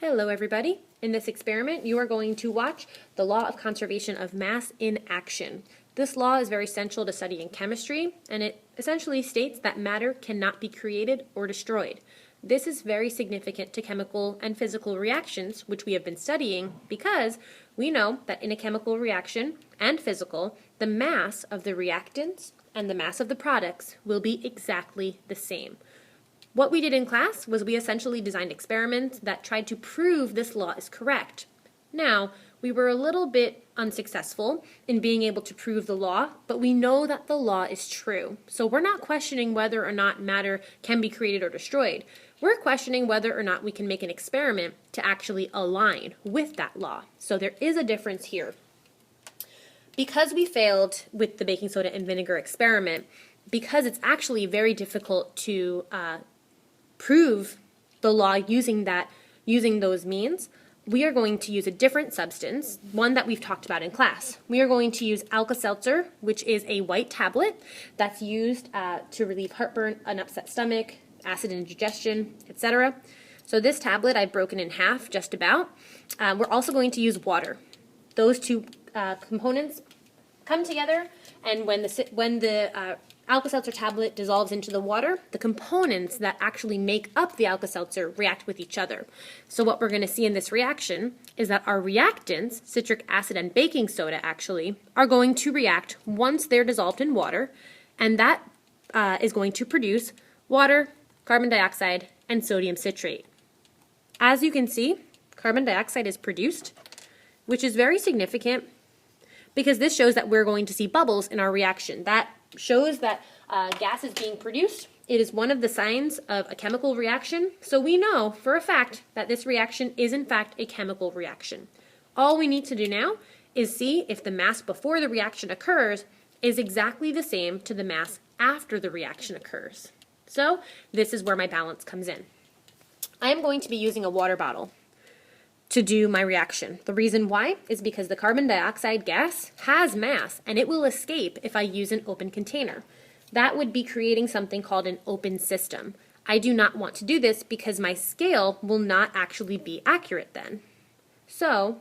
Hello everybody. In this experiment you are going to watch the law of conservation of mass in action. This law is very central to studying chemistry, and it essentially states that matter cannot be created or destroyed. This is very significant to chemical and physical reactions, which we have been studying, because we know that in a chemical reaction and physical, the mass of the reactants and the mass of the products will be exactly the same. What we did in class was we essentially designed experiments that tried to prove this law is correct. Now, we were a little bit unsuccessful in being able to prove the law, but we know that the law is true. So we're not questioning whether or not matter can be created or destroyed. We're questioning whether or not we can make an experiment to actually align with that law. So there is a difference here. Because we failed with the baking soda and vinegar experiment, because it's actually very difficult to prove the law using those means, we are going to use a different substance, one that we've talked about in class. We are going to use Alka-Seltzer, which is a white tablet that's used to relieve heartburn, an upset stomach, acid indigestion, etc. So this tablet I've broken in half just about. We're also going to use water. Those two components come together, and when the Alka-Seltzer tablet dissolves into the water, the components that actually make up the Alka-Seltzer react with each other. So what we're going to see in this reaction is that our reactants, citric acid and baking soda actually, are going to react once they're dissolved in water, and that is going to produce water, carbon dioxide, and sodium citrate. As you can see, carbon dioxide is produced, which is very significant because this shows that we're going to see bubbles in our reaction. That shows that gas is being produced. It is one of the signs of a chemical reaction, so we know for a fact that this reaction is in fact a chemical reaction. All we need to do now is see if the mass before the reaction occurs is exactly the same to the mass after the reaction occurs. So this is where my balance comes in. I am going to be using a water bottle to do my reaction. The reason why is because the carbon dioxide gas has mass and it will escape if I use an open container. That would be creating something called an open system. I do not want to do this because my scale will not actually be accurate then. So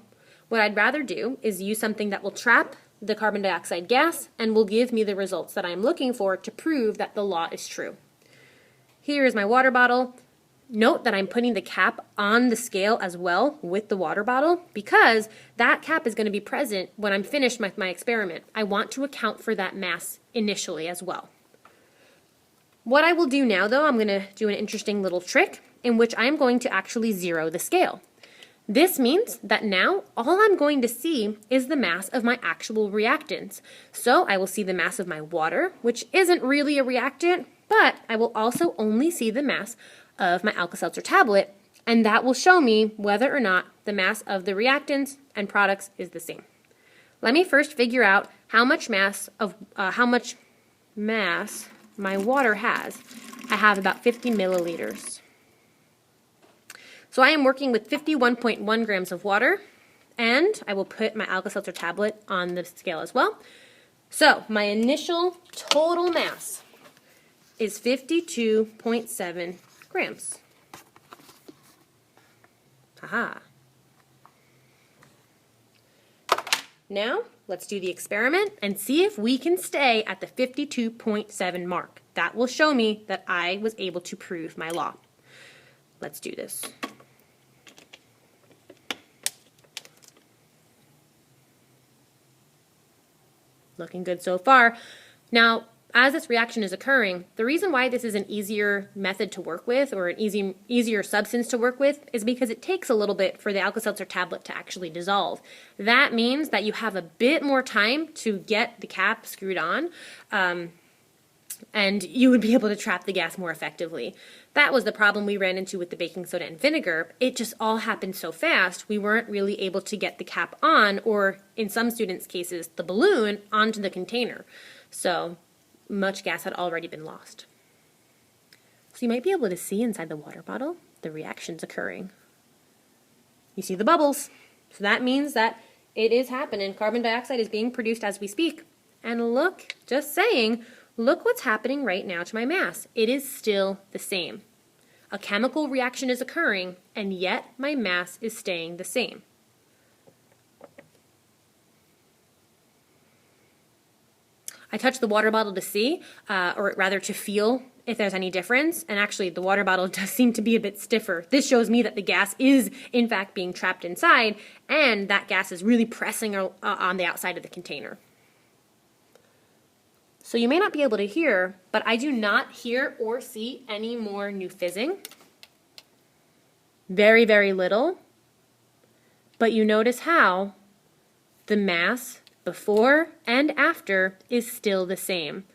what I'd rather do is use something that will trap the carbon dioxide gas and will give me the results that I'm looking for to prove that the law is true. Here is my water bottle. Note that I'm putting the cap on the scale as well with the water bottle because that cap is going to be present when I'm finished with my experiment. I want to account for that mass initially as well. What I will do now though, I'm going to do an interesting little trick in which I'm going to actually zero the scale. This means that now all I'm going to see is the mass of my actual reactants. So I will see the mass of my water, which isn't really a reactant, but I will also only see the mass of my Alka-Seltzer tablet, and that will show me whether or not the mass of the reactants and products is the same. Let me first figure out how much mass my water has. I have about 50 milliliters. So I am working with 51.1 grams of water, and I will put my Alka-Seltzer tablet on the scale as well. So my initial total mass is 52.7 grams. Aha. Now, let's do the experiment and see if we can stay at the 52.7 mark. That will show me that I was able to prove my law. Let's do this. Looking good so far. Now, as this reaction is occurring, the reason why this is an easier method to work with or an easier substance to work with is because it takes a little bit for the Alka-Seltzer tablet to actually dissolve. That means that you have a bit more time to get the cap screwed on, and you would be able to trap the gas more effectively. That was the problem we ran into with the baking soda and vinegar. It just all happened so fast, we weren't really able to get the cap on, or in some students' cases, the balloon onto the container. So much gas had already been lost. So you might be able to see inside the water bottle the reactions occurring. You see the bubbles. So that means that it is happening. Carbon dioxide is being produced as we speak. And look, just saying, look what's happening right now to my mass. It is still the same. A chemical reaction is occurring, and yet my mass is staying the same. I touched the water bottle to see, or rather to feel if there's any difference, and actually the water bottle does seem to be a bit stiffer. This shows me that the gas is in fact being trapped inside, and that gas is really pressing on the outside of the container. So you may not be able to hear, but I do not hear or see any more new fizzing. Very, very little. But you notice how the mass before and after is still the same.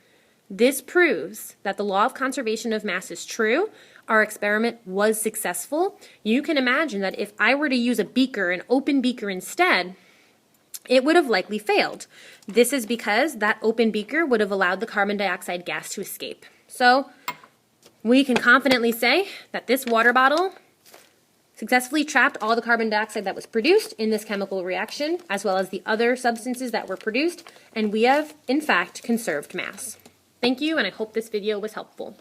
This proves that the law of conservation of mass is true. Our experiment was successful. You can imagine that if I were to use a beaker, an open beaker instead, it would have likely failed. This is because that open beaker would have allowed the carbon dioxide gas to escape. So we can confidently say that this water bottle successfully trapped all the carbon dioxide that was produced in this chemical reaction, as well as the other substances that were produced, and we have, in fact, conserved mass. Thank you, and I hope this video was helpful.